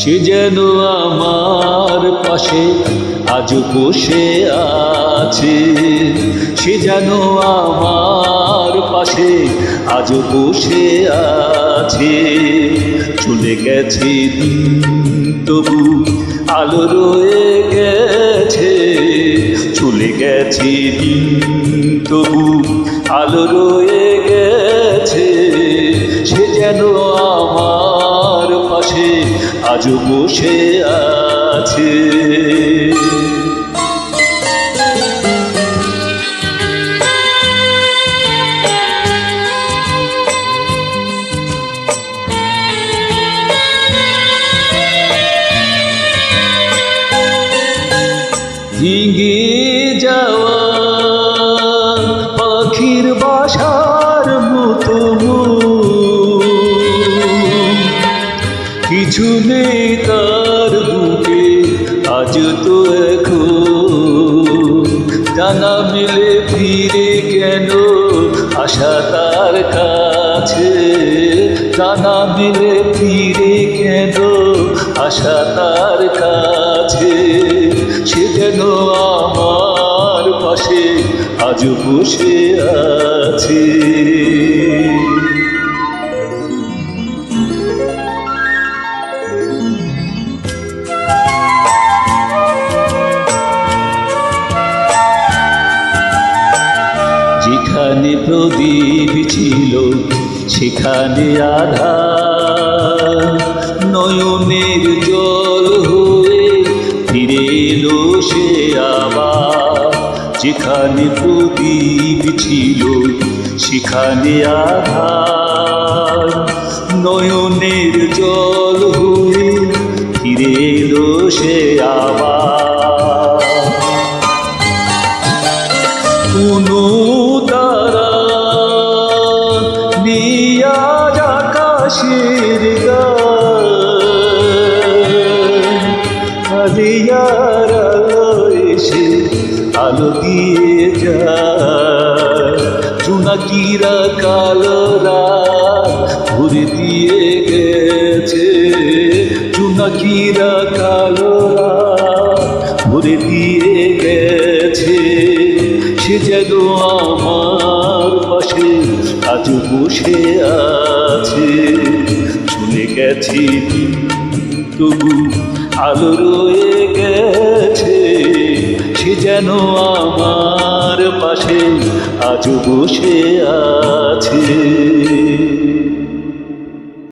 সে যেন আমার পাশে আজ বসে আছে, সে যেন আমার পাশে আজ বসে আছে। চলে গেছে দিন তবু আলো রয়ে গেছে, চলে গেছে দিন তবু আলো রয়ে গেছে। সে যেন আমার পাশে আজ বসে আছে। ভেঙে যাওয়া পাখির বাসার মতো কিছু নেই তার বুকে আজ তো এখন। ডানা মেলে ফিরে কেন আশা তার কাছে, ডানা মেলে ফিরে কেন আশা তার কাছে। সে যেন আমার পাশে আজ বসে আছে। যেখানে প্রদীপ ছিল সেখানে আধার, নয়নের জল হয়ে ফিরে এলো সে আবার। যেখানে প্রদীপ ছিল সেখানে আধার, নয়নের জল হয়ে ফিরে এলো সে আবার। কোনো তারা নিয়া আকাশের গালিয়ার আলো এসে আলো দিয়ে যায়। জোনাকিরা কালো রাত ভরে দিয়ে গেছে, জোনাকিরা কালো রাত ভরে দিয়ে গেছে। সে যেন আমার পাশে আজ বসে আছে, চলে গেছে তবু আলো রয়ে গেছে। সে যেন আমার পাশে আজ বসে আছে।